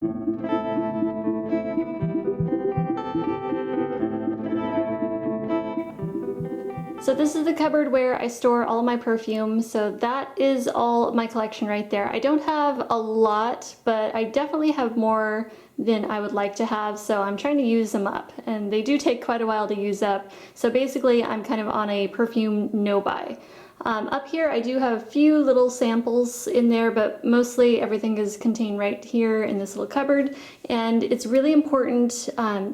So this is the cupboard where I store all my perfume, so that is all of my collection right there. I don't have a lot, but I definitely have more than I would like to have, so I'm trying to use them up, and they do take quite a while to use up. So basically I'm kind of on a perfume no-buy. Up here I do have a few little samples in there, but mostly everything is contained right here in this little cupboard, and it's really important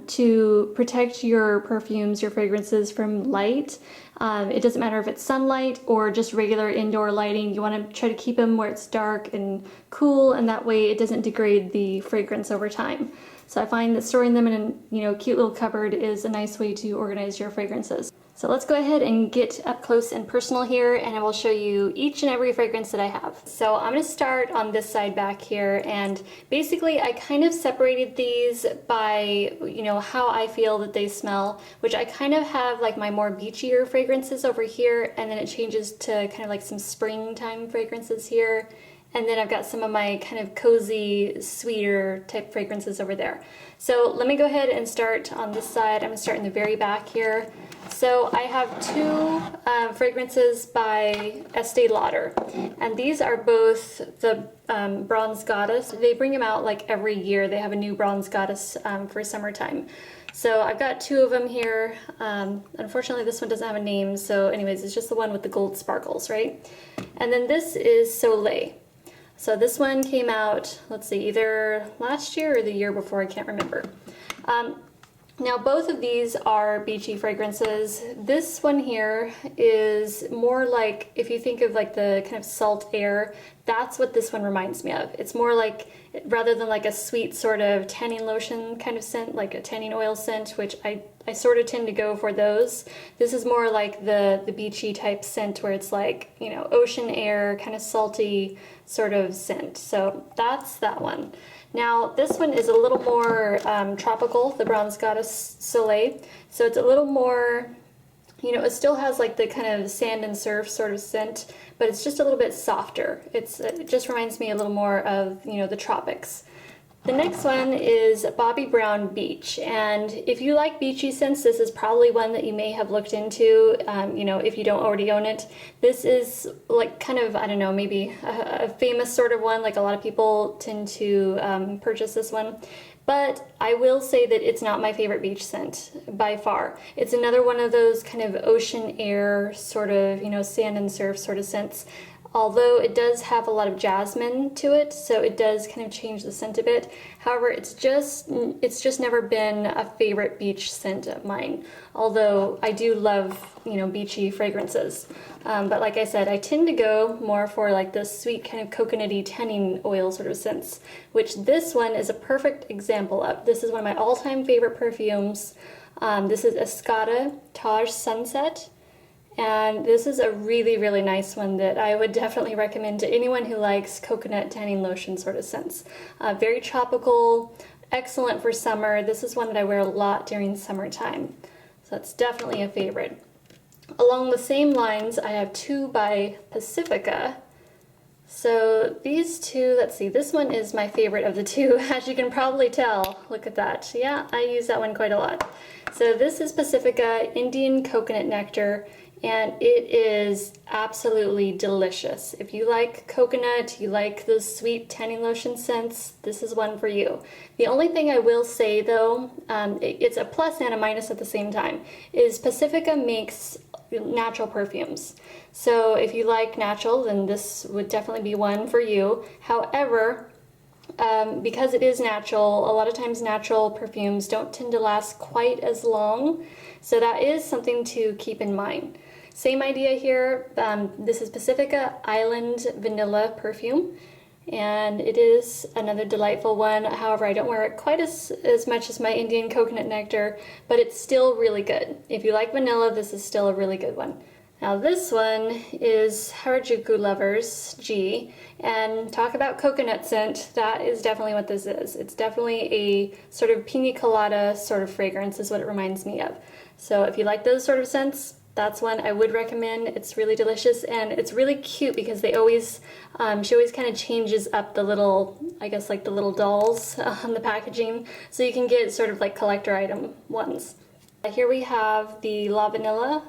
to protect your perfumes, your fragrances from light. It doesn't matter if it's sunlight or just regular indoor lighting. You want to try to keep them where it's dark and cool, and that way it doesn't degrade the fragrance over time. So I find that storing them in a cute little cupboard is a nice way to organize your fragrances. So let's go ahead and get up close and personal here, and I will show you each and every fragrance that I have. So I'm going to start on this side back here, and basically I kind of separated these by, how I feel that they smell, which I kind of have like my more beachier fragrances over here, and then it changes to kind of like some springtime fragrances here. And then I've got some of my kind of cozy, sweeter type fragrances over there. So let me go ahead and start on this side. I'm going to start in the very back here. So I have two fragrances by Estee Lauder, and these are both the Bronze Goddess. They bring them out like every year. They have a new Bronze Goddess for summertime. So I've got two of them here. Unfortunately, this one doesn't have a name, so anyways, it's just the one with the gold sparkles, right? And then this is Soleil. So this one came out, let's see, either last year or the year before, I can't remember. Now both of these are beachy fragrances. This one here is more like, if you think of like the kind of salt air, that's what this one reminds me of. It's more like, rather than like a sweet sort of tanning lotion kind of scent, like a tanning oil scent, which I sort of tend to go for those. This is more like the beachy type scent where it's like, ocean air, kind of salty sort of scent. So that's that one. Now this one is a little more tropical, the Bronze Goddess Soleil. So it's a little more, it still has like the kind of sand and surf sort of scent, but it's just a little bit softer. It just reminds me a little more of, the tropics. The next one is Bobbi Brown Beach, and if you like beachy scents, this is probably one that you may have looked into, if you don't already own it. This is like kind of, I don't know, maybe a famous sort of one, like a lot of people tend to purchase this one. But I will say that it's not my favorite beach scent by far. It's another one of those kind of ocean air sort of, sand and surf sort of scents. Although it does have a lot of jasmine to it, so it does kind of change the scent a bit. However, it's just never been a favorite beach scent of mine. Although I do love, beachy fragrances. But like I said, I tend to go more for like the sweet kind of coconutty tanning oil sort of scents, which this one is a perfect example of. This is one of my all-time favorite perfumes. This is Escada Taj Sunset. And this is a really, really nice one that I would definitely recommend to anyone who likes coconut tanning lotion sort of scents. Very tropical, excellent for summer. This is one that I wear a lot during summertime. So that's definitely a favorite. Along the same lines, I have two by Pacifica. So these two, let's see, this one is my favorite of the two, as you can probably tell. Look at that. Yeah, I use that one quite a lot. So this is Pacifica Indian Coconut Nectar, and it is absolutely delicious. If you like coconut, you like those sweet tanning lotion scents, this is one for you. The only thing I will say though, it's a plus and a minus at the same time, is Pacifica makes natural perfumes. So if you like natural, then this would definitely be one for you. However, because it is natural, a lot of times natural perfumes don't tend to last quite as long, so that is something to keep in mind. Same idea here. This is Pacifica Island Vanilla Perfume, and it is another delightful one. However, I don't wear it quite as much as my Indian Coconut Nectar, but it's still really good. If you like vanilla, this is still a really good one. Now this one is Harajuku Lovers G, and talk about coconut scent, that is definitely what this is. It's definitely a sort of pina colada sort of fragrance is what it reminds me of. So if you like those sort of scents, That's one I would recommend. It's really delicious and it's really cute because they always, she always kind of changes up the little, I guess like the little dolls on the packaging, so you can get sort of like collector item ones. Here we have the Lavanila.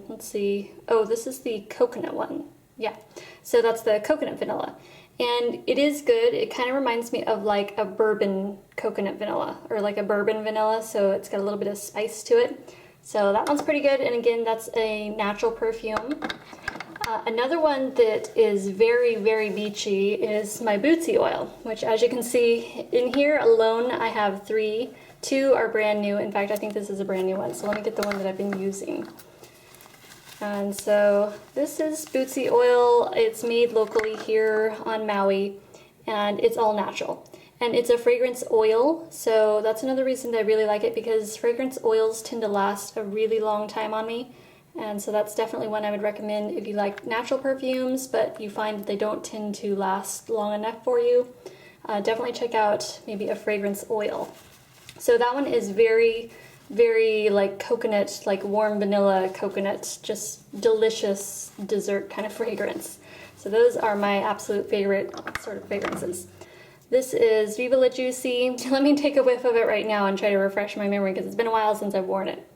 Let's see. Oh, this is the coconut one. Yeah, so that's the coconut vanilla. And it is good. It kind of reminds me of like a bourbon coconut vanilla or like a bourbon vanilla, so it's got a little bit of spice to it. So that one's pretty good, and again, that's a natural perfume. Another one that is very, very beachy is my Bootsy Oil, which as you can see in here alone, I have 3. 2 are brand new. In fact, I think this is a brand new one, so let me get the one that I've been using. And so this is Bootsy Oil. It's made locally here on Maui, and it's all natural. And it's a fragrance oil, so that's another reason that I really like it, because fragrance oils tend to last a really long time on me. And so that's definitely one I would recommend if you like natural perfumes, but you find that they don't tend to last long enough for you. Definitely check out maybe a fragrance oil. So that one is very, very like coconut, like warm vanilla coconut, just delicious dessert kind of fragrance. So those are my absolute favorite sort of fragrances. This is Viva La Juicy. Let me take a whiff of it right now and try to refresh my memory because it's been a while since I've worn it.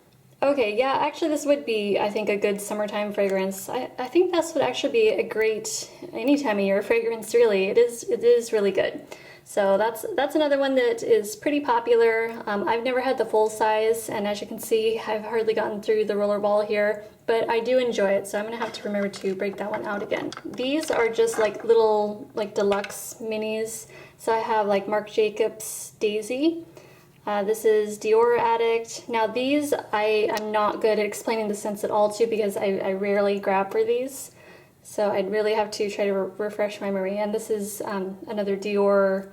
Okay, yeah, actually this would be, I think, a good summertime fragrance. I think this would actually be a great any time of year fragrance, really. It is really good. So that's another one that is pretty popular. I've never had the full size, and as you can see, I've hardly gotten through the roller ball here, but I do enjoy it, so I'm gonna have to remember to break that one out again. These are just like little like deluxe minis. So I have like Marc Jacobs Daisy. This is Dior Addict. Now these I'm not good at explaining the scents at all to, because I rarely grab for these. So I'd really have to try to refresh my memory. And this is another Dior,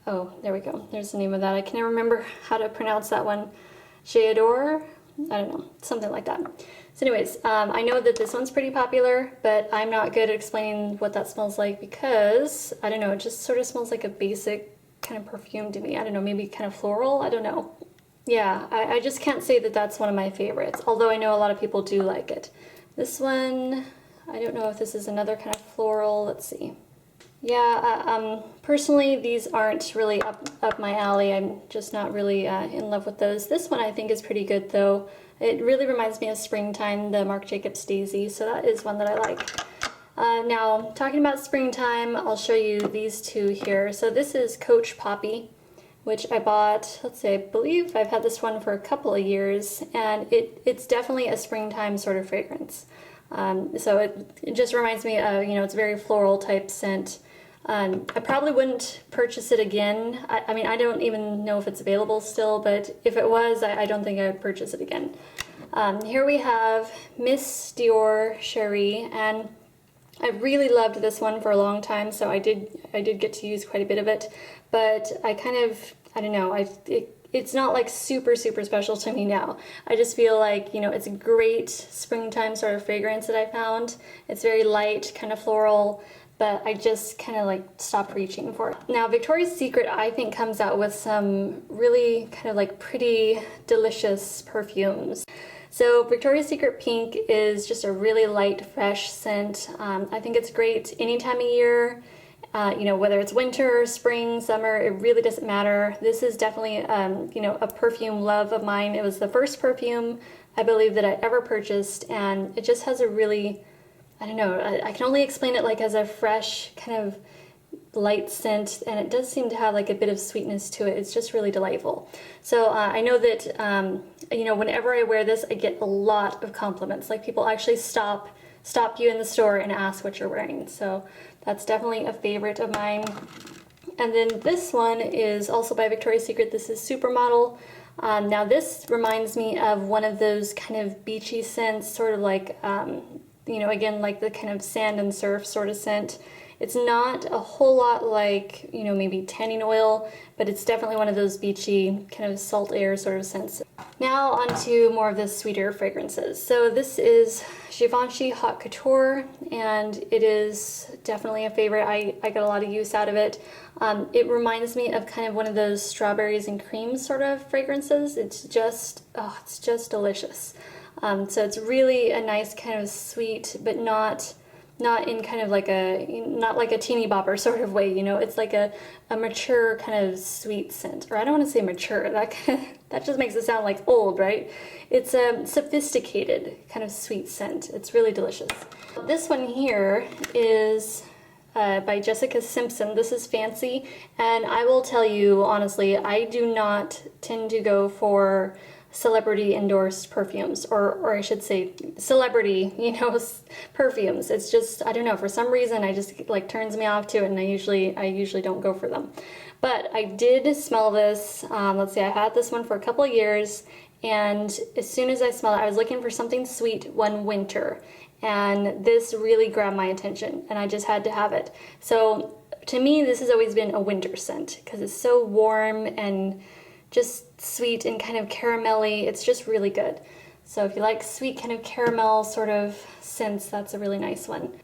oh, there we go. There's the name of that. I can never remember how to pronounce that one. J'adore? I don't know, something like that. So anyways, I know that this one's pretty popular, but I'm not good at explaining what that smells like because, I don't know, it just sort of smells like a basic kind of perfume to me. I don't know, maybe kind of floral? I don't know. Yeah, I just can't say that that's one of my favorites, although I know a lot of people do like it. This one, I don't know if this is another kind of floral. Let's see. Yeah, personally, these aren't really up my alley. I'm just not really in love with those. This one I think is pretty good, though. It really reminds me of springtime, the Marc Jacobs Daisy, so that is one that I like. Now, talking about springtime, I'll show you these two here. So this is Coach Poppy, which I bought, let's see, I believe I've had this one for a couple of years, and it's definitely a springtime sort of fragrance. So it just reminds me of, you know, it's a very floral type scent. I probably wouldn't purchase it again. I mean, I don't even know if it's available still, but if it was, I don't think I would purchase it again. Here we have Miss Dior Cherie, and I really loved this one for a long time, so I did get to use quite a bit of it, but I don't know, it's not like super special to me now. I just feel like, you know, it's a great springtime sort of fragrance that I found. It's very light, kind of floral, but I just kind of like stopped reaching for it. Now, Victoria's Secret, I think, comes out with some really kind of like pretty delicious perfumes. So Victoria's Secret Pink is just a really light, fresh scent. I think it's great any time of year. You know, whether it's winter, spring, summer, it really doesn't matter. This is definitely, you know, a perfume love of mine. It was the first perfume, I believe, that I ever purchased, and it just has a really, I don't know, I can only explain it like as a fresh kind of light scent, and it does seem to have like a bit of sweetness to it. It's just really delightful. So I know that, you know, whenever I wear this, I get a lot of compliments. Like people actually stop you in the store and ask what you're wearing. So that's definitely a favorite of mine. And then this one is also by Victoria's Secret. This is Supermodel. Now this reminds me of one of those kind of beachy scents, sort of like, you know, again, like the kind of sand and surf sort of scent. It's not a whole lot like, you know, maybe tanning oil, but it's definitely one of those beachy kind of salt air sort of scents. Now onto more of the sweeter fragrances. So this is Givenchy Hot Couture, and it is definitely a favorite. I get a lot of use out of it. It reminds me of kind of one of those strawberries and cream sort of fragrances. It's just, oh, it's just delicious. So it's really a nice kind of sweet, but not in kind of like not like a teeny bopper sort of way, you know. It's like a mature kind of sweet scent. Or I don't want to say mature, that just makes it sound like old, right? It's a sophisticated kind of sweet scent. It's really delicious. This one here is by Jessica Simpson. This is Fancy, and I will tell you honestly, I do not tend to go for celebrity endorsed perfumes, or I should say celebrity, you know, perfumes. It's just, I don't know, for some reason I just like turns me off to it, and I usually don't go for them. But I did smell this, let's see, I had this one for a couple of years, and as soon as I smelled it, I was looking for something sweet one winter, and this really grabbed my attention, and I just had to have it. So to me, this has always been a winter scent because it's so warm and just sweet and kind of caramelly. It's just really good. So if you like sweet kind of caramel sort of scents, that's a really nice one.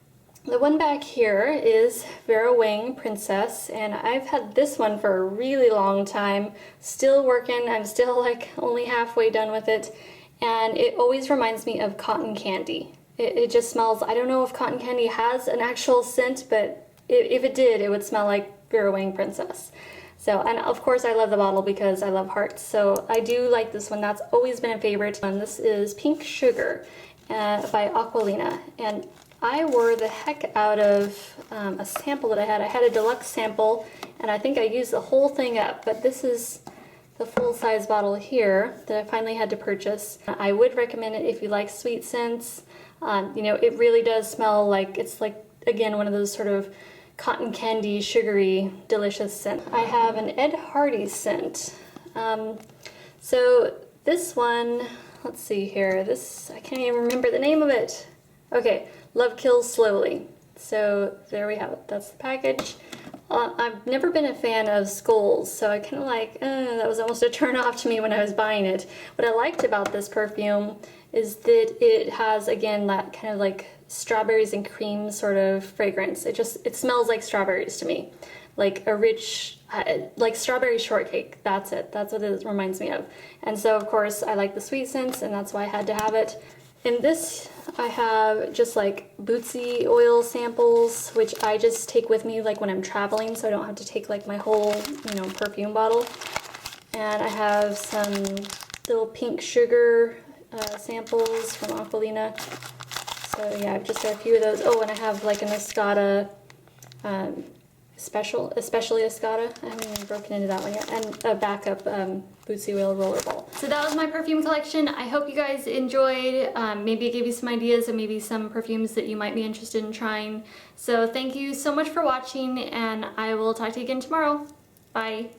The one back here is Vera Wang Princess, and I've had this one for a really long time. Still working, I'm still like only halfway done with it, and it always reminds me of cotton candy. It just smells, I don't know if cotton candy has an actual scent, but if it did, it would smell like Vera Wang Princess. So, and of course I love the bottle because I love hearts, so I do like this one. That's always been a favorite. And this is Pink Sugar by Aquolina, and I wore the heck out of a sample that I had. I had a deluxe sample, and I think I used the whole thing up, but this is the full-size bottle here that I finally had to purchase. I would recommend it if you like sweet scents. You know, it really does smell like, it's like, again, one of those sort of cotton candy, sugary, delicious scent. I have an Ed Hardy scent. So this one, let's see here, this, I can't even remember the name of it. Okay, Love Kills Slowly. So there we have it, that's the package. I've never been a fan of skulls, so I kind of like, that was almost a turn off to me when I was buying it. What I liked about this perfume is that it has, again, that kind of like strawberries and cream sort of fragrance. It smells like strawberries to me. Like a rich, like strawberry shortcake. That's it. That's what it reminds me of. And so, of course, I like the sweet scents, and that's why I had to have it. In this, I have just like Bootsy Oil samples, which I just take with me like when I'm traveling, so I don't have to take like my whole, you know, perfume bottle. And I have some little Pink Sugar samples from Aquolina. So yeah, I've just got a few of those. Oh, and I have like an Escada especially Escada. I haven't even broken into that one yet. And a backup Bootsy Oil rollerball. So that was my perfume collection. I hope you guys enjoyed. Maybe it gave you some ideas and maybe some perfumes that you might be interested in trying. So thank you so much for watching, and I will talk to you again tomorrow. Bye.